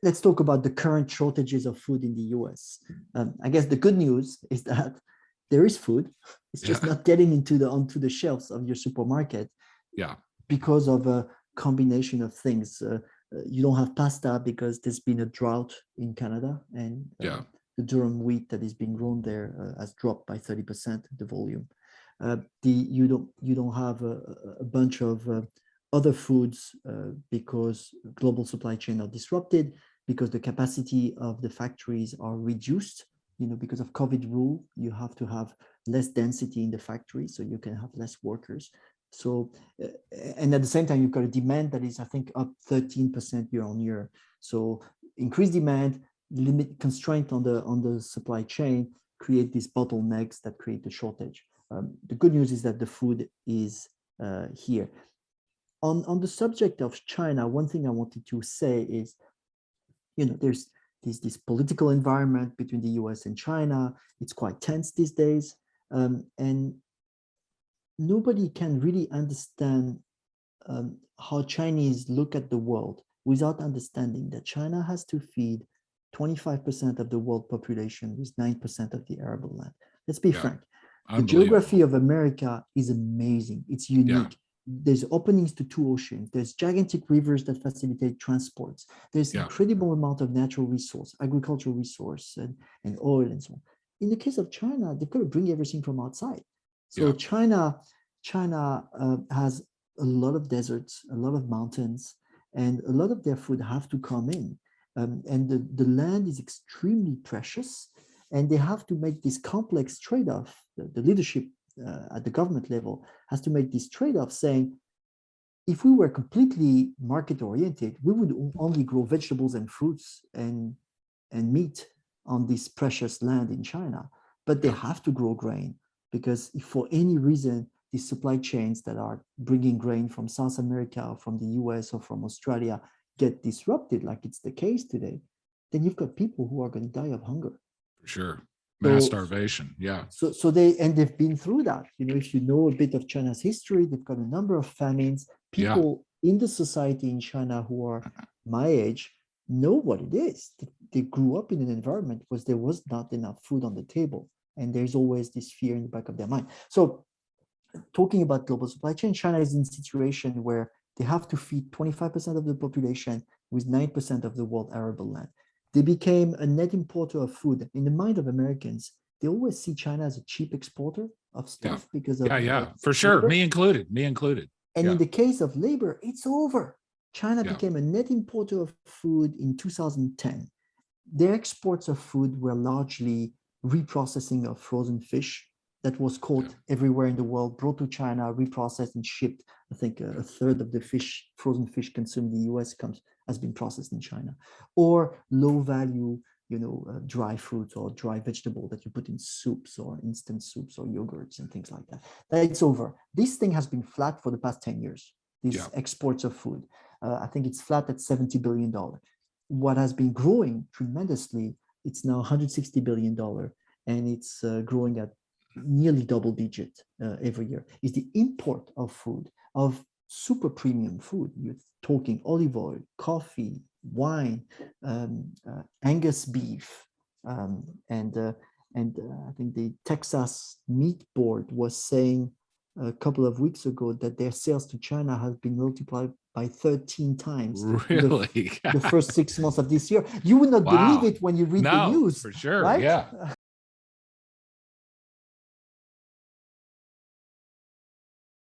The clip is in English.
let's talk about the current shortages of food in the US. I guess the good news is that there is food. It's just not getting onto the shelves of your supermarket. Yeah. Because of a combination of things. You don't have pasta because there's been a drought in Canada, and the durum wheat that is being grown there has dropped by 30% the volume. You don't have a bunch of other foods because global supply chain are disrupted, because the capacity of the factories are reduced. Because of COVID rule, you have to have less density in the factory, so you can have less workers. So, and at the same time, you've got a demand that is, I think, up 13% year on year. So, increased demand, limit constraint on the supply chain, create these bottlenecks that create the shortage. The good news is that the food is here. On the subject of China, one thing I wanted to say is, there's this political environment between the US and China. It's quite tense these days, and nobody can really understand how Chinese look at the world without understanding that China has to feed 25% of the world population with 9% of the arable land. Let's be frank. The geography of America is amazing. It's unique. There's openings to two oceans. There's gigantic rivers that facilitate transports. There's incredible amount of natural resource, agricultural resource, and oil and so on. In the case of China, they've got to bring everything from outside. So China has a lot of deserts, a lot of mountains, and a lot of their food have to come in. And the land is extremely precious, and they have to make this complex trade-off. The leadership at the government level has to make this trade-off, saying, if we were completely market-oriented, we would only grow vegetables and fruits and meat on this precious land in China. But they have to grow grain, because if for any reason these supply chains that are bringing grain from South America or from the US or from Australia get disrupted, like it's the case today, then you've got people who are going to die of hunger. For sure. Mass starvation. Yeah. So they've been through that. If you know a bit of China's history, they've got a number of famines. People in the society in China who are my age know what it is. They grew up in an environment where there was not enough food on the table. And there's always this fear in the back of their mind. So talking about global supply chain, China is in a situation where they have to feed 25% of the population with 9% of the world arable land. They became a net importer of food. In the mind of Americans, they always see China as a cheap exporter of stuff because of for sure. Labor. Me included. And in the case of labor, it's over. China became a net importer of food in 2010. Their exports of food were largely reprocessing of frozen fish that was caught everywhere in the world, brought to China, reprocessed and shipped. I think a third of the frozen fish consumed in the US has been processed in China. Or low value, dry fruits or dry vegetable that you put in soups or instant soups or yogurts and things like that. It's over. This thing has been flat for the past 10 years, these exports of food. I think it's flat at $70 billion. What has been growing tremendously, it's now $160 billion, and it's growing at nearly double digit every year, is the import of food, of super premium food. You're talking olive oil, coffee, wine, Angus beef, and I think the Texas Meat Board was saying a couple of weeks ago that their sales to China have been multiplied by 13 times. Really? The first 6 months of this year. You would not believe it when you read the news. For sure. Right? Yeah.